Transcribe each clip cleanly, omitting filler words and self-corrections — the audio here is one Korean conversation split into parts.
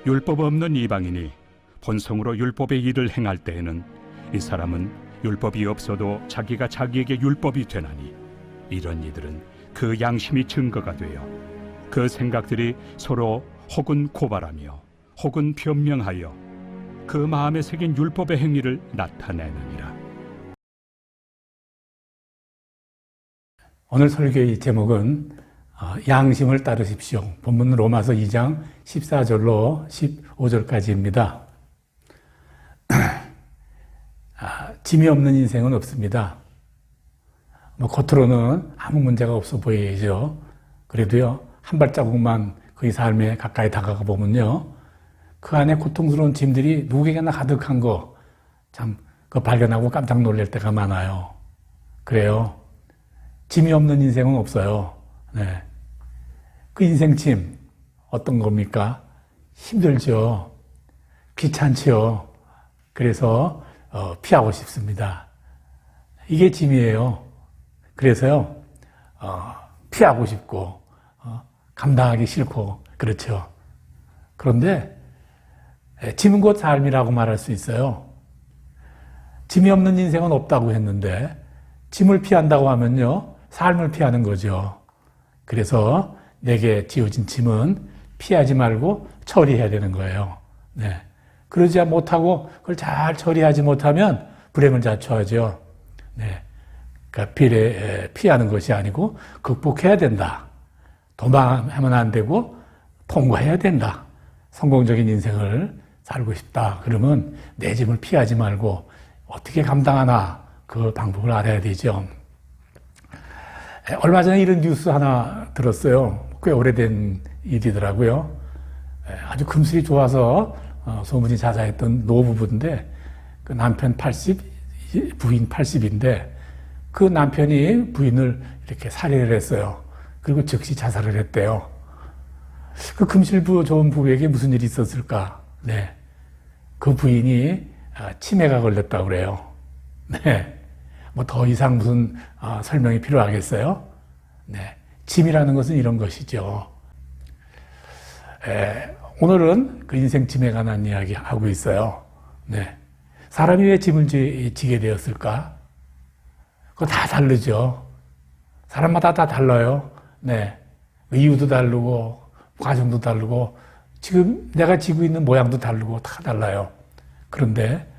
율법 없는 이방인이 본성으로 율법의 일을 행할 때에는 이 사람은 율법이 없어도 자기가 자기에게 율법이 되나니 이런 이들은 그 양심이 증거가 되어 그 생각들이 서로 혹은 고발하며 혹은 변명하여 그 마음에 새긴 율법의 행위를 나타내느니라. 오늘 설교의 제목은 양심을 따르십시오. 본문 로마서 2장 14절로 15절까지입니다. 짐이 없는 인생은 없습니다. 겉으로는 아무 문제가 없어 보이죠. 그래도요, 한 발자국만 그의 삶에 가까이 다가가 보면요, 그 안에 고통스러운 짐들이 누구에게나 가득한 거, 참, 그 발견하고 깜짝 놀랄 때가 많아요. 그래요. 짐이 없는 인생은 없어요. 네. 그 인생 짐, 어떤 겁니까? 힘들죠. 귀찮죠. 그래서, 피하고 싶습니다. 이게 짐이에요. 그래서요, 피하고 싶고, 감당하기 싫고, 그렇죠. 그런데, 짐은 곧 삶이라고 말할 수 있어요. 짐이 없는 인생은 없다고 했는데, 짐을 피한다고 하면요, 삶을 피하는 거죠. 그래서 내게 지어진 짐은 피하지 말고 처리해야 되는 거예요. 네. 그러지 못하고 그걸 잘 처리하지 못하면 불행을 자초하죠. 네. 그러니까 피하는 것이 아니고 극복해야 된다. 도망하면 안 되고 통과해야 된다. 성공적인 인생을 살고 싶다. 그러면 내 짐을 피하지 말고 어떻게 감당하나 그 방법을 알아야 되죠. 얼마 전에 이런 뉴스 하나 들었어요. 꽤 오래된 일이더라고요. 아주 금슬이 좋아서 소문이 자자했던 노부부인데 그 남편 80, 부인 80인데 그 남편이 부인을 이렇게 살해를 했어요. 그리고 즉시 자살을 했대요. 그 금실부 좋은 부부에게 무슨 일이 있었을까? 네. 그 부인이 치매가 걸렸다고 그래요. 네. 뭐 더 이상 무슨 설명이 필요하겠어요? 네. 짐이라는 것은 이런 것이죠. 오늘은 그 인생 짐에 관한 이야기 하고 있어요. 네. 사람이 왜 짐을 지게 되었을까? 그거 다 다르죠. 사람마다 다 달라요. 네. 이유도 다르고, 과정도 다르고, 지금 내가 지고 있는 모양도 다르고, 다 달라요. 그런데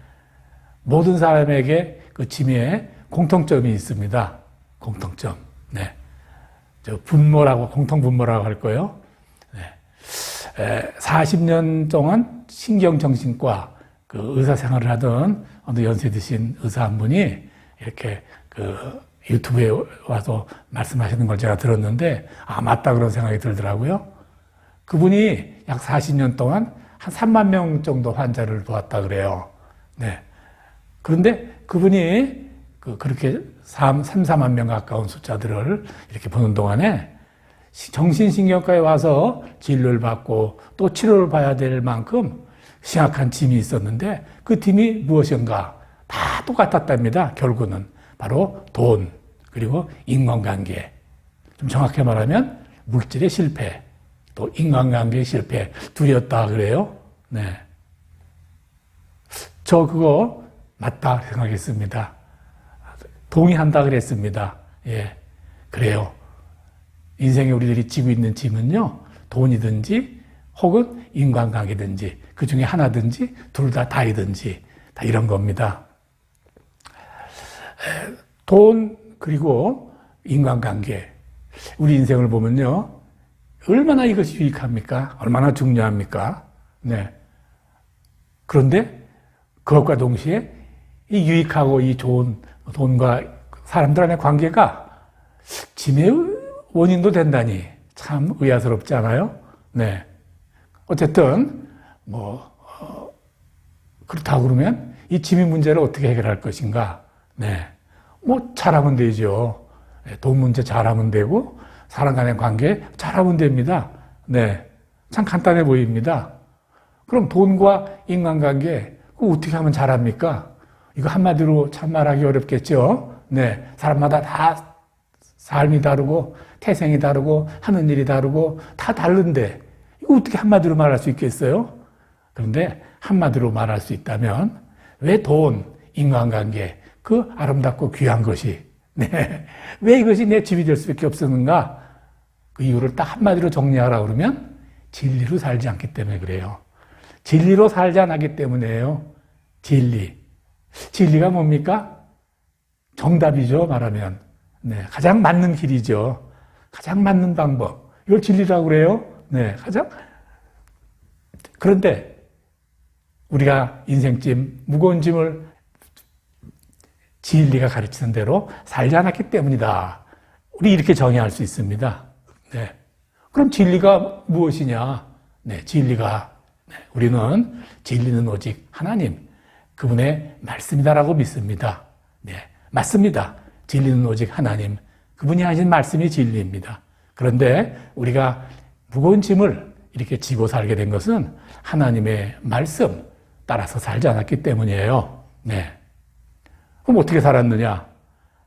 모든 사람에게 그 짐에 공통점이 있습니다. 공통점. 네. 분모라고, 공통분모라고 할 거예요. 네. 40년 동안 신경정신과 그 의사 생활을 하던 어느 연세 드신 의사 한 분이 이렇게 그 유튜브에 와서 말씀하시는 걸 제가 들었는데, 맞다 그런 생각이 들더라고요. 그분이 약 40년 동안 한 3만 명 정도 환자를 보았다 그래요. 네. 그런데 그분이 그렇게 4만 명 가까운 숫자들을 이렇게 보는 동안에 정신신경과에 와서 진료를 받고 또 치료를 봐야 될 만큼 심각한 짐이 있었는데 그 짐이 무엇인가? 다 똑같았답니다. 결국은 바로 돈, 그리고 인간관계. 좀 정확히 말하면 물질의 실패, 또 인간관계의 실패, 둘이었다 그래요. 네. 저 그거 맞다 생각했습니다. 동의한다 그랬습니다. 예. 그래요. 인생에 우리들이 지고 있는 짐은요, 돈이든지 혹은 인간관계든지 그 중에 하나든지 둘 다이든지 다 이런 겁니다. 돈 그리고 인간관계, 우리 인생을 보면요, 얼마나 이것이 유익합니까? 얼마나 중요합니까? 네. 그런데 그것과 동시에 이 유익하고 이 좋은 돈과 사람들 간의 관계가 짐의 원인도 된다니 참 의아스럽지 않아요? 네. 어쨌든 그렇다고 그러면 이 짐의 문제를 어떻게 해결할 것인가? 네. 잘하면 되죠. 돈 문제 잘하면 되고 사람 간의 관계 잘하면 됩니다. 네. 참 간단해 보입니다. 그럼 돈과 인간관계 그거 어떻게 하면 잘합니까? 이거 한마디로 참 말하기 어렵겠죠. 네. 사람마다 다 삶이 다르고 태생이 다르고 하는 일이 다르고 다 다른데 이거 어떻게 한마디로 말할 수 있겠어요? 그런데 한마디로 말할 수 있다면 왜 돈, 인간관계, 그 아름답고 귀한 것이 왜 이것이 내 집이 될 수밖에 없었는가? 그 이유를 딱 한마디로 정리하라 그러면 진리로 살지 않기 때문에 그래요. 진리로 살지 않았기 때문에요. 진리. 진리가 뭡니까? 정답이죠, 말하면. 가장 맞는 길이죠. 가장 맞는 방법. 이걸 진리라고 그래요. 가장. 그런데 우리가 인생짐, 무거운 짐을 진리가 가르치는 대로 살지 않았기 때문이다. 우리 이렇게 정의할 수 있습니다. 그럼 진리가 무엇이냐? 진리가 우리는 진리는 오직 하나님, 그분의 말씀이다라고 믿습니다. 맞습니다. 진리는 오직 하나님, 그분이 하신 말씀이 진리입니다. 그런데 우리가 무거운 짐을 이렇게 지고 살게 된 것은 하나님의 말씀 따라서 살지 않았기 때문이에요. 그럼 어떻게 살았느냐?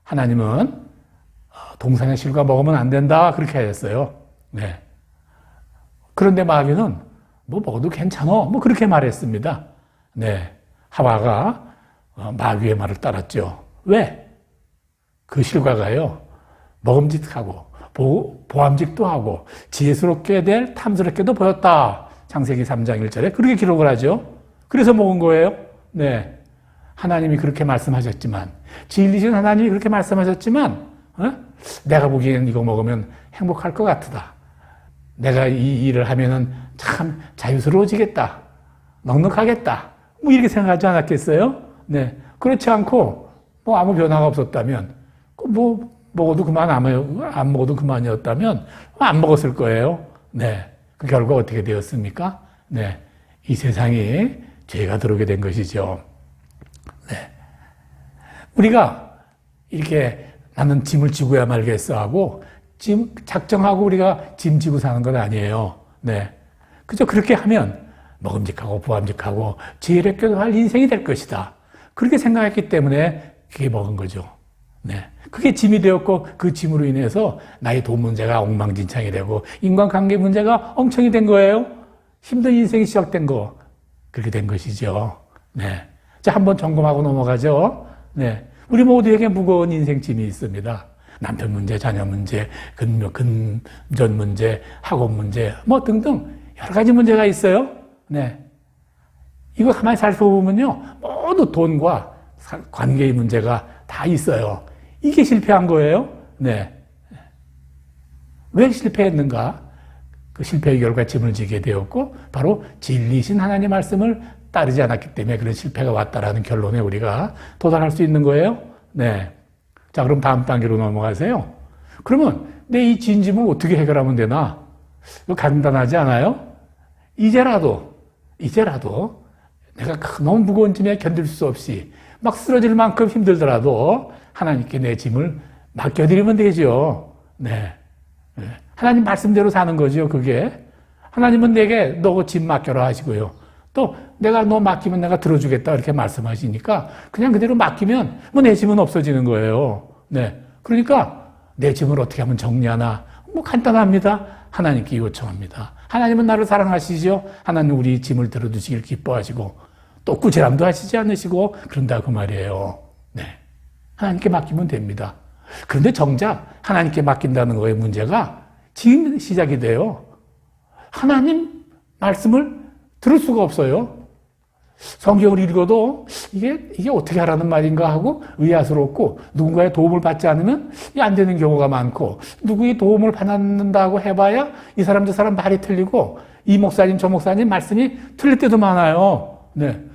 하나님은 동산의 실과 먹으면 안 된다 그렇게 하셨어요. 그런데 마귀는 뭐 먹어도 괜찮아 뭐 그렇게 말했습니다. 하와가 마귀의 말을 따랐죠. 왜? 그 실과가요 먹음직하고 보암직도 하고 지혜스럽게 될 탐스럽게도 보였다. 창세기 3장 1절에 그렇게 기록을 하죠. 그래서 먹은 거예요. 하나님이 그렇게 말씀하셨지만, 진리신 하나님이 그렇게 말씀하셨지만, 내가 보기에는 이거 먹으면 행복할 것 같다. 내가 이 일을 하면은 참 자유스러워지겠다. 넉넉하겠다. 뭐 이렇게 생각하지 않았겠어요? 그렇지 않고, 뭐 아무 변화가 없었다면, 뭐 먹어도 그만, 안 먹어도 그만이었다면, 안 먹었을 거예요. 그 결과 어떻게 되었습니까? 이 세상에 죄가 들어오게 된 것이죠. 우리가 이렇게 나는 짐을 지고야 말겠어 하고 짐 작정하고 우리가 짐 지고 사는 건 아니에요. 그저 그렇게 하면 먹음직하고 부함직하고 지혜롭게 할 인생이 될 것이다. 그렇게 생각했기 때문에 그게 먹은 거죠. 그게 짐이 되었고 그 짐으로 인해서 나의 돈 문제가 엉망진창이 되고 인간관계 문제가 엉청이 된 거예요. 힘든 인생이 시작된 거. 그렇게 된 것이죠. 자, 한번 점검하고 넘어가죠. 우리 모두에게 무거운 인생 짐이 있습니다. 남편 문제, 자녀 문제, 금전 문제, 학업 문제, 뭐 등등 여러 가지 문제가 있어요. 이거 가만히 살펴보면요. 모두 돈과 관계의 문제가 다 있어요. 이게 실패한 거예요. 왜 실패했는가? 그 실패의 결과 짐을 지게 되었고 바로 진리신 하나님의 말씀을 따르지 않았기 때문에 그런 실패가 왔다라는 결론에 우리가 도달할 수 있는 거예요. 자, 그럼 다음 단계로 넘어가세요. 그러면 내 이 진짐을 어떻게 해결하면 되나? 이거 간단하지 않아요? 이제라도 내가 너무 무거운 짐에 견딜 수 없이 막 쓰러질 만큼 힘들더라도 하나님께 내 짐을 맡겨드리면 되죠. 하나님 말씀대로 사는 거죠, 그게. 하나님은 내게 너 짐 맡겨라 하시고요. 또 내가 너 맡기면 내가 들어주겠다 이렇게 말씀하시니까 그냥 그대로 맡기면 뭐 내 짐은 없어지는 거예요. 그러니까 내 짐을 어떻게 하면 정리하나? 뭐 간단합니다. 하나님께 요청합니다. 하나님은 나를 사랑하시죠? 하나님 우리 짐을 들어주시길 기뻐하시고 또 꾸지람도 하시지 않으시고 그런다 그 말이에요. 하나님께 맡기면 됩니다. 그런데 정작 하나님께 맡긴다는 거의 문제가 지금 시작이 돼요. 하나님 말씀을 들을 수가 없어요. 성경을 읽어도 이게 어떻게 하라는 말인가 하고 의아스럽고 누군가의 도움을 받지 않으면 안 되는 경우가 많고 누구의 도움을 받는다고 해봐야 이 사람 저 사람 말이 틀리고 이 목사님 저 목사님 말씀이 틀릴 때도 많아요.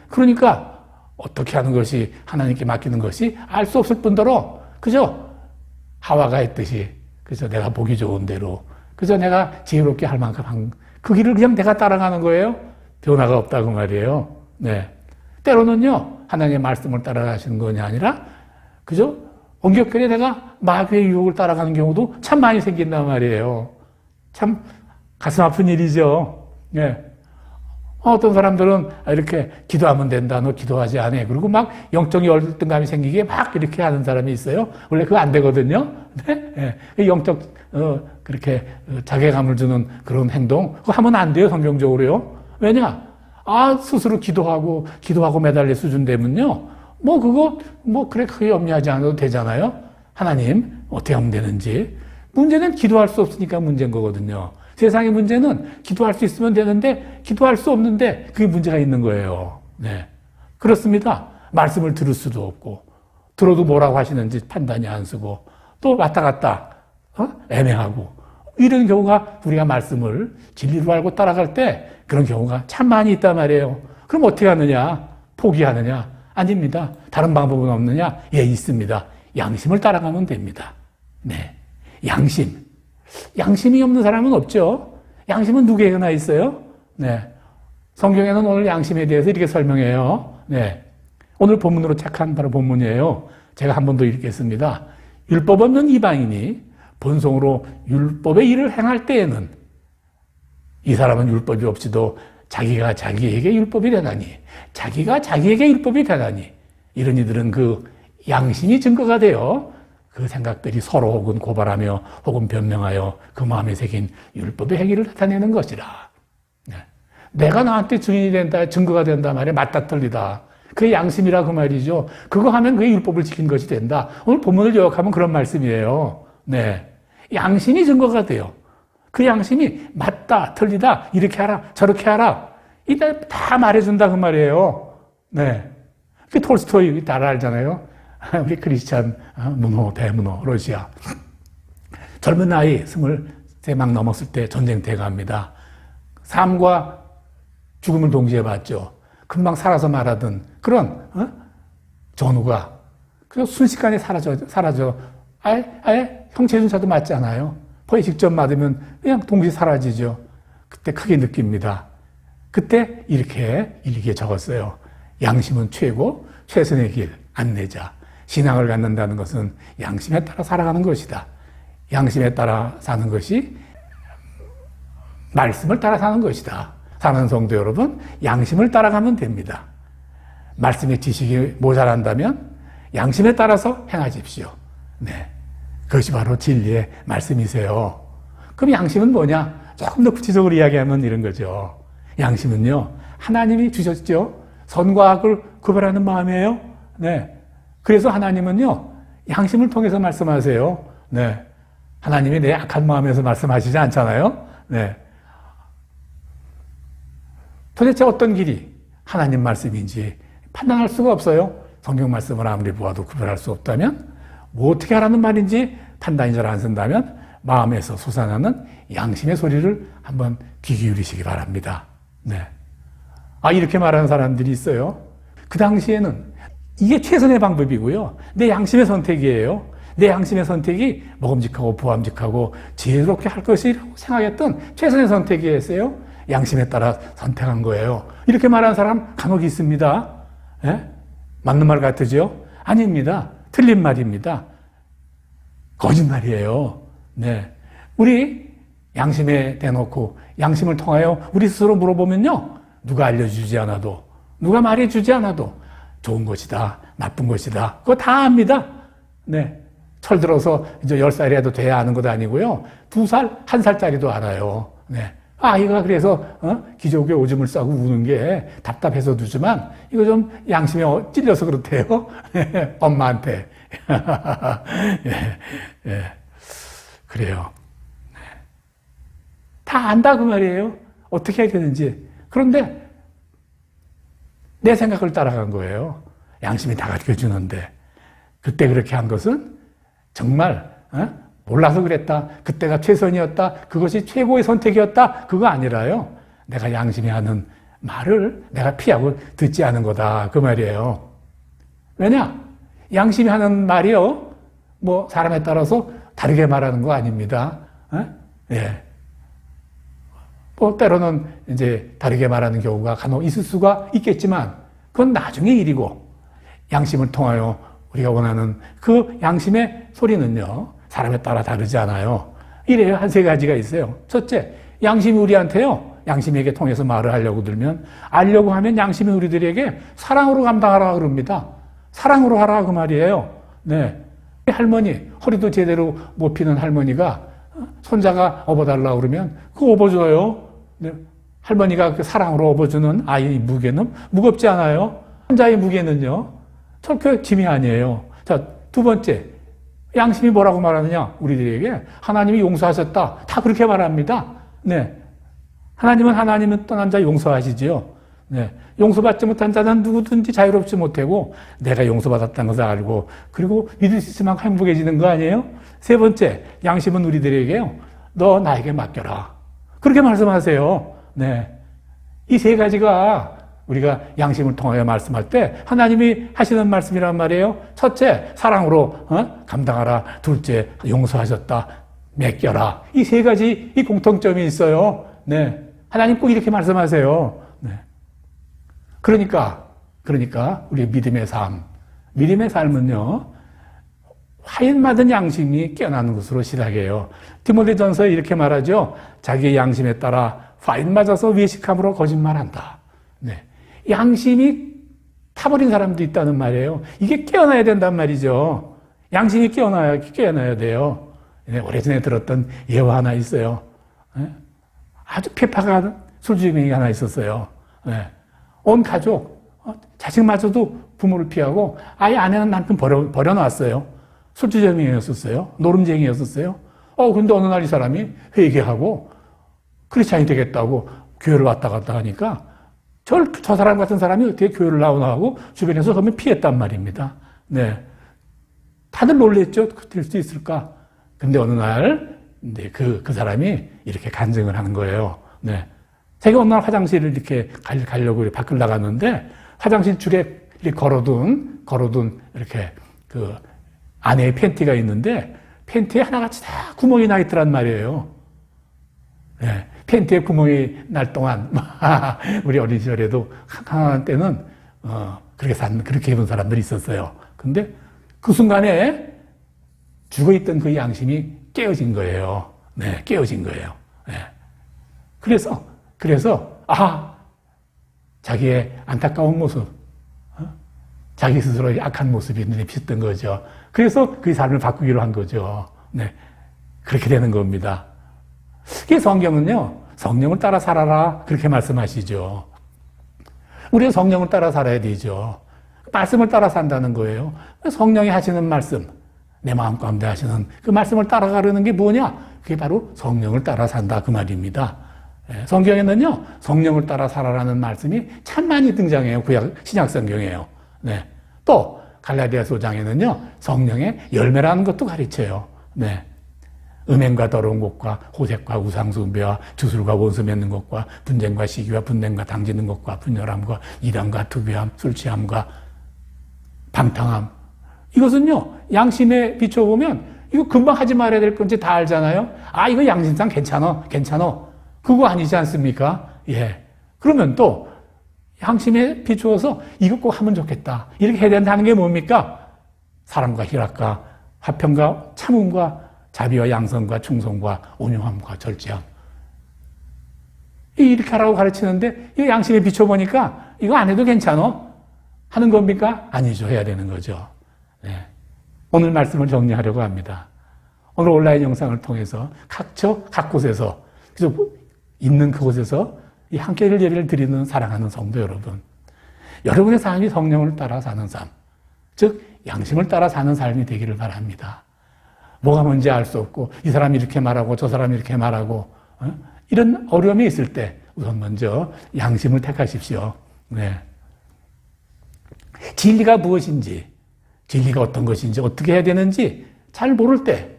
그러니까 어떻게 하는 것이 하나님께 맡기는 것이 알 수 없을 뿐더러 그저 하와가 했듯이 그저 내가 보기 좋은 대로 그저 내가 지혜롭게 할 만큼 그 길을 그냥 내가 따라가는 거예요. 변화가 없다고 말이에요. 때로는요, 하나님의 말씀을 따라가시는 것이 아니라, 그죠? 엉격결에 내가 마귀의 유혹을 따라가는 경우도 참 많이 생긴단 말이에요. 참 가슴 아픈 일이죠. 어떤 사람들은 이렇게 기도하면 된다, 너 기도하지 않아. 그리고 막 영적 열등감이 생기게 막 이렇게 하는 사람이 있어요. 원래 그거 안 되거든요. 영적, 그렇게 자괴감을 주는 그런 행동, 그거 하면 안 돼요, 성경적으로요. 왜냐? 스스로 기도하고 매달릴 수준 되면요. 그래, 크게 염려하지 않아도 되잖아요. 하나님, 어떻게 하면 되는지. 문제는 기도할 수 없으니까 문제인 거거든요. 세상의 문제는 기도할 수 있으면 되는데, 기도할 수 없는데, 그게 문제가 있는 거예요. 네. 그렇습니다. 말씀을 들을 수도 없고, 들어도 뭐라고 하시는지 판단이 안 쓰고, 또 왔다 갔다, 애매하고, 이런 경우가 우리가 말씀을 진리로 알고 따라갈 때 그런 경우가 참 많이 있단 말이에요. 그럼 어떻게 하느냐? 포기하느냐? 아닙니다. 다른 방법은 없느냐? 예, 있습니다. 양심을 따라가면 됩니다. 네. 양심이 없는 사람은 없죠. 양심은 누구에게나 있어요. 네. 성경에는 오늘 양심에 대해서 이렇게 설명해요. 네. 오늘 본문으로 착한 바로 본문이에요. 제가 한 번 더 읽겠습니다. 율법 없는 이방인이 본성으로 율법의 일을 행할 때에는 이 사람은 율법이 없이도 자기가 자기에게 율법이 되나니, 자기가 자기에게 율법이 되나니, 이런 이들은 그 양심이 증거가 되어 그 생각들이 서로 혹은 고발하며 혹은 변명하여 그 마음에 새긴 율법의 행위를 나타내는 것이라. 네. 내가 나한테 증인이 된다, 증거가 된다 말에 맞다 틀리다. 그게 양심이라 그 말이죠. 그거 하면 그게 율법을 지킨 것이 된다. 오늘 본문을 요약하면 그런 말씀이에요. 네. 양심이 증거가 돼요. 그 양심이 맞다, 틀리다, 이렇게 하라, 저렇게 하라. 이따 다 말해준다, 그 말이에요. 네. 그 톨스토이 다 알잖아요. 우리 크리스찬 문호, 대문호, 러시아. 젊은 나이 23 막 넘었을 때 전쟁터에 갑니다. 삶과 죽음을 동시에 봤죠. 금방 살아서 말하던 그런 전우가 그냥 순식간에 사라져. 아예 형체준사도 맞잖아요. 포에 직접 맞으면 그냥 동시에 사라지죠. 그때 크게 느낍니다. 그때 이렇게 일기에 적었어요. 양심은 최고, 최선의 길, 안내자. 신앙을 갖는다는 것은 양심에 따라 살아가는 것이다. 양심에 따라 사는 것이 말씀을 따라 사는 것이다. 사는 성도 여러분, 양심을 따라가면 됩니다. 말씀의 지식이 모자란다면 양심에 따라서 행하십시오. 네. 그것이 바로 진리의 말씀이세요. 그럼 양심은 뭐냐? 조금 더 구체적으로 이야기하면 이런 거죠. 양심은요, 하나님이 주셨죠. 선과 악을 구별하는 마음이에요. 네. 그래서 하나님은요, 양심을 통해서 말씀하세요. 네. 하나님이 내 악한 마음에서 말씀하시지 않잖아요. 네. 도대체 어떤 길이 하나님 말씀인지 판단할 수가 없어요. 성경 말씀을 아무리 보아도 구별할 수 없다면, 뭐 어떻게 하라는 말인지 판단이 잘 안 쓴다면 마음에서 솟아나는 양심의 소리를 한번 귀 기울이시기 바랍니다. 네. 이렇게 말하는 사람들이 있어요. 그 당시에는 이게 최선의 방법이고요. 내 양심의 선택이에요. 내 양심의 선택이 먹음직하고 보암직하고 지혜롭게 할 것이라고 생각했던 최선의 선택이었어요. 양심에 따라 선택한 거예요. 이렇게 말하는 사람 간혹 있습니다. 예? 맞는 말 같으죠? 아닙니다. 틀린 말입니다. 거짓말이에요. 네. 우리 양심에 대놓고 양심을 통하여 우리 스스로 물어보면요. 누가 알려주지 않아도, 누가 말해주지 않아도 좋은 것이다, 나쁜 것이다. 그거 다 압니다. 네. 철들어서 이제 10살이라도 돼야 아는 것도 아니고요. 2살, 1살짜리도 알아요. 네. 아이가 그래서 기저귀에 오줌을 싸고 우는 게 답답해서 두지만 이거 좀 양심에 찔려서 그렇대요. 엄마한테. 예, 예. 그래요. 다 안다 그 말이에요. 어떻게 해야 되는지. 그런데 내 생각을 따라간 거예요. 양심이 다 가르쳐주는데 그때 그렇게 한 것은 정말 몰라서 그랬다. 그때가 최선이었다. 그것이 최고의 선택이었다. 그거 아니라요. 내가 양심이 하는 말을 내가 피하고 듣지 않은 거다. 그 말이에요. 왜냐? 양심이 하는 말이요. 뭐 사람에 따라서 다르게 말하는 거 아닙니다. 예. 뭐 때로는 이제 다르게 말하는 경우가 간혹 있을 수가 있겠지만 그건 나중의 일이고 양심을 통하여 우리가 원하는 그 양심의 소리는요. 사람에 따라 다르지 않아요. 이래요. 한 3가지가 있어요. 첫째, 양심이 우리한테요. 양심에게 통해서 말을 하려고 들면 알려고 하면 양심이 우리들에게 사랑으로 감당하라 그럽니다. 사랑으로 하라 그 말이에요. 네. 할머니, 허리도 제대로 못 피는 할머니가 손자가 업어달라고 그러면 그거 업어줘요. 네. 할머니가 그 사랑으로 업어주는 아이의 무게는 무겁지 않아요? 환자의 무게는요, 절대 짐이 아니에요. 자, 두 번째, 양심이 뭐라고 말하느냐? 우리들에게 하나님이 용서하셨다. 다 그렇게 말합니다. 네. 하나님은 떠난 자 용서하시지요. 네. 용서받지 못한 자는 누구든지 자유롭지 못하고 내가 용서받았다는 것을 알고 그리고 믿을 수 있을 만큼 행복해지는 거 아니에요? 세 번째, 양심은 우리들에게요. 너 나에게 맡겨라. 그렇게 말씀하세요. 네. 이 세 가지가 우리가 양심을 통하여 말씀할 때 하나님이 하시는 말씀이란 말이에요. 첫째, 사랑으로 감당하라. 둘째, 용서하셨다. 맡겨라. 이 세 가지 이 공통점이 있어요. 네. 하나님 꼭 이렇게 말씀하세요. 네. 그러니까 우리 믿음의 삶은요, 화인맞은 양심이 깨어나는 것으로 시작해요. 디모데전서에 이렇게 말하죠. 자기의 양심에 따라 화인맞아서 외식함으로 거짓말한다. 네. 양심이 타버린 사람도 있다는 말이에요. 이게 깨어나야 된단 말이죠. 양심이 깨어나야 돼요. 오래전에 들었던 예화 하나 있어요. 아주 폐파가 술주정이 하나 있었어요. 온 가족, 자식마저도 부모를 피하고 아예 아내는 남편 버려놨어요. 술주정이었었어요. 노름쟁이였었어요. 근데 어느 날 이 사람이 회개하고 크리스찬이 되겠다고 교회를 왔다 갔다 하니까 저 사람 같은 사람이 어떻게 교회를 나오나하고 주변에서 그러면 피했단 말입니다. 네. 다들 놀랬죠. 될 수 있을까? 근데 어느 날, 네, 그 사람이 이렇게 간증을 하는 거예요. 네. 자기가 어느 날 화장실을 이렇게 가려고 밖을 나갔는데 화장실 줄에 이렇게 걸어둔 이렇게 그 아내의 팬티가 있는데 팬티에 하나같이 다 구멍이 나 있더란 말이에요. 네. 팬티에 구멍이 날 동안, 우리 어린 시절에도 한한 때는, 그렇게 입은 사람들이 있었어요. 근데 그 순간에 죽어있던 그 양심이 깨어진 거예요. 네, 깨어진 거예요. 네. 그래서, 자기의 안타까운 모습, 자기 스스로의 악한 모습이 눈에 비쳤던 거죠. 그래서 그 삶을 바꾸기로 한 거죠. 네. 그렇게 되는 겁니다. 이 성경은요, 성령을 따라 살아라. 그렇게 말씀하시죠. 우리가 성령을 따라 살아야 되죠. 말씀을 따라 산다는 거예요. 성령이 하시는 말씀, 내 마음 가운데 하시는 그 말씀을 따라가려는 게 뭐냐? 그게 바로 성령을 따라 산다. 그 말입니다. 성경에는요, 성령을 따라 살아라는 말씀이 참 많이 등장해요. 신약 성경이에요. 네. 또, 갈라디아서 5장에는요, 성령의 열매라는 것도 가르쳐요. 네. 음행과 더러운 것과 호색과 우상숭배와 주술과 원수 맺는 것과 분쟁과 시기와 분냄과 당지는 것과 분열함과 이단과 투비함, 술취함과 방탕함. 이것은요, 양심에 비춰보면 이거 금방 하지 말아야 될 건지 다 알잖아요. 이거 양심상 괜찮아. 그거 아니지 않습니까? 예. 그러면 또 양심에 비추어서 이거 꼭 하면 좋겠다. 이렇게 해야 된다는 게 뭡니까? 사랑과 희락과 화평과 참음과 자비와 양성과 충성과 온유함과 절제함. 이렇게 하라고 가르치는데 이 양심에 비춰보니까 이거 안 해도 괜찮아? 하는 겁니까? 아니죠. 해야 되는 거죠. 네. 오늘 말씀을 정리하려고 합니다. 오늘 온라인 영상을 통해서 각 곳에서 그래서 있는 그곳에서 이 함께를 예배를 드리는 사랑하는 성도 여러분, 여러분의 삶이 성령을 따라 사는 삶, 즉 양심을 따라 사는 삶이 되기를 바랍니다. 뭐가 뭔지 알 수 없고 이 사람이 이렇게 말하고 저 사람이 이렇게 말하고 이런 어려움이 있을 때 우선 먼저 양심을 택하십시오. 네. 진리가 무엇인지, 진리가 어떤 것인지, 어떻게 해야 되는지 잘 모를 때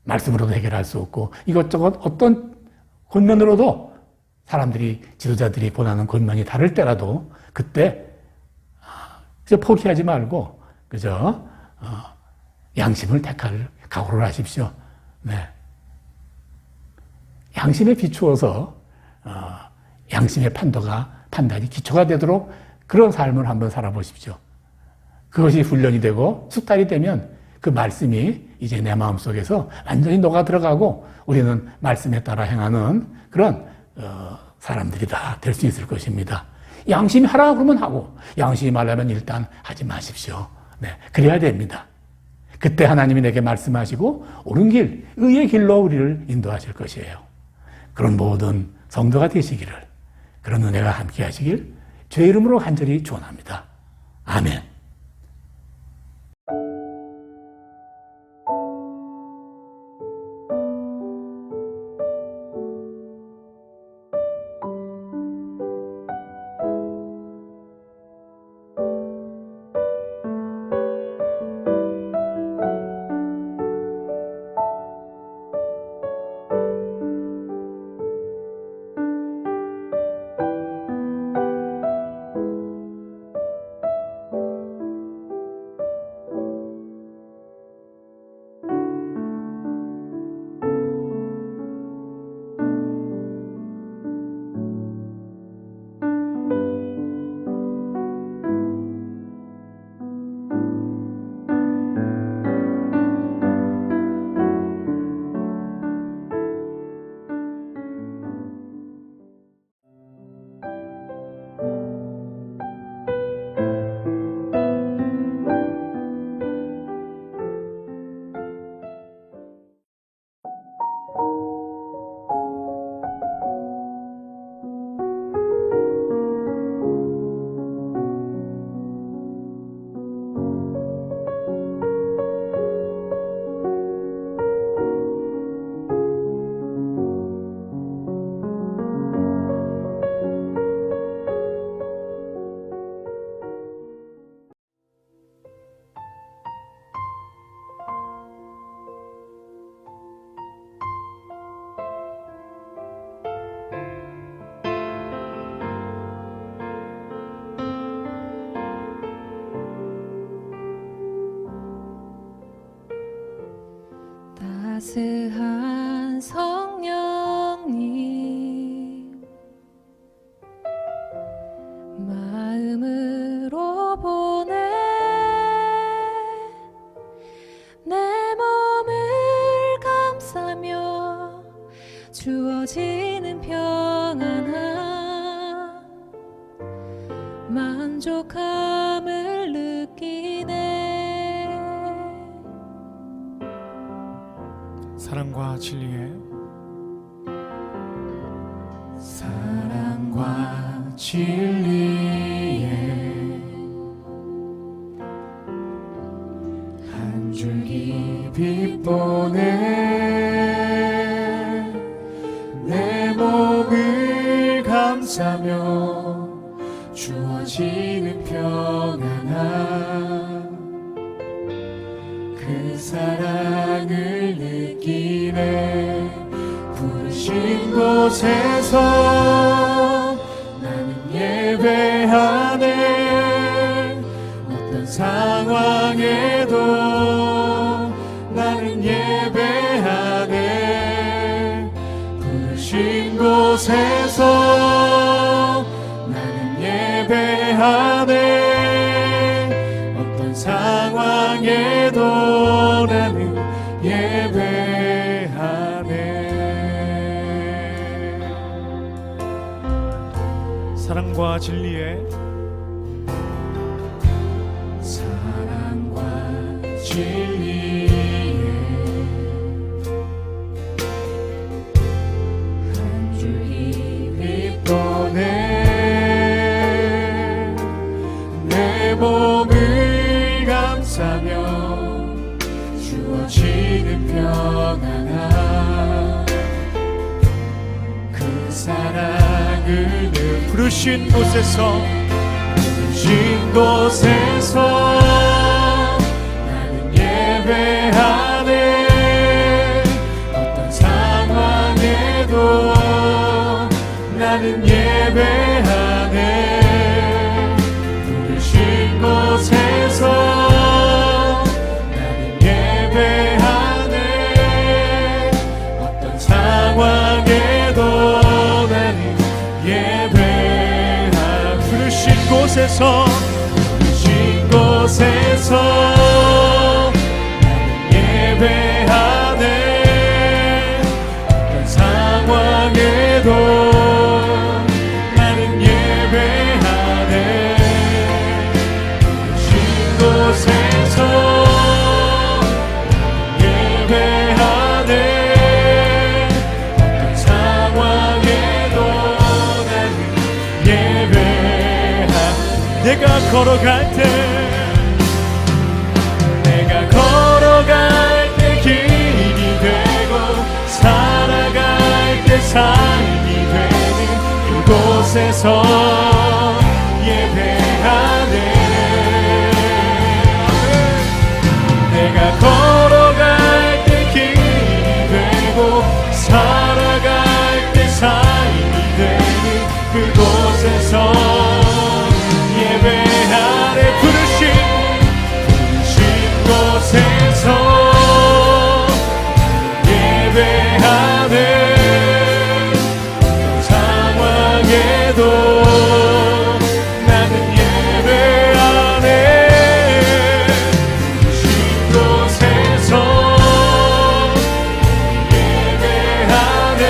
말씀으로도 해결할 수 없고 이것저것 어떤 권면으로도 사람들이, 지도자들이 권하는 권면이 다를 때라도 그때 그저 포기하지 말고 그저 양심을 택할 각오를 하십시오. 네. 양심에 비추어서 양심의 판단이 기초가 되도록 그런 삶을 한번 살아보십시오. 그것이 훈련이 되고 숙달이 되면 그 말씀이 이제 내 마음속에서 완전히 녹아 들어가고 우리는 말씀에 따라 행하는 그런 사람들이 다 될 수 있을 것입니다. 양심이 하라 그러면 하고 양심이 말하면 일단 하지 마십시오. 네, 그래야 됩니다. 그때 하나님이 내게 말씀하시고 옳은 길, 의의 길로 우리를 인도하실 것이에요. 그런 모든 성도가 되시기를 그런 은혜가 함께 하시길 주의 이름으로 간절히 축원합니다. 아멘. 따스한 성령님 마음으로 보내 내 몸을 감싸며 주어지는 평안함 만족함을 느끼네. 사랑과 진리의 한 줄기 빛 보내 내 몸을 감싸며 주어지는 평안함 그 사랑을 느끼네. 부르신 곳에서 나는 예배하네. 어떤 상황에도 나는 예배하네. 부르신 곳에서 나는 예배하네. 어떤 상황에도 나는 예배하네. 사랑과 진리의 한 줄기 빛 보내 내 몸을 감싸며 주어지는 평안함 그 사랑을 부르신 곳에서 나는 예배하네. 어떤 상황에도 나는 예배하네. 부르신 곳에서 나는 예배하네. 어떤 상황에도 나는 예배하네. 부르신 곳에서 나는 예배하네. 어떤 상황에도 나는 예배하네. 부르신 곳에서 예배하네. 어떤 상황에도 나는 걸어갈 때 내가 걸어갈 때 길이 되고 살아갈 때 삶이 되는 그곳에서 예배하네. 내가 걸어갈 때 길이 되고 살아갈 때 삶이 되는 그곳에서 예배하네. 부르신 곳에서 예배하네. 상황에도 나는 예배하네. 부르신 곳에서 예배하네.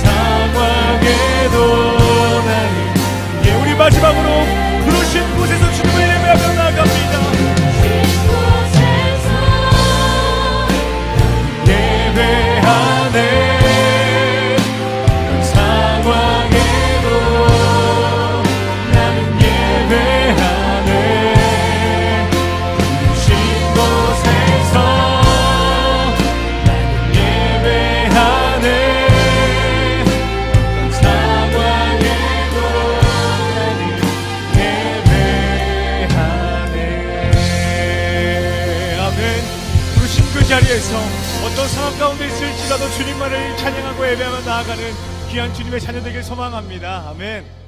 상황에도 나는 우리 마지막으로 부르신 곳에서 주님을 예배하며 나아갑니다. 예배하네. 상황에도 나는 예배하네. 부르신 곳에서 나는 예배하네. 상황에도 아멘. 부르신 그 자리에서 어떤 상황 가운데 있을지라도 주님만을 찬양하고 예배하며 나아가는 귀한 주님의 자녀 되길 소망합니다. 아멘.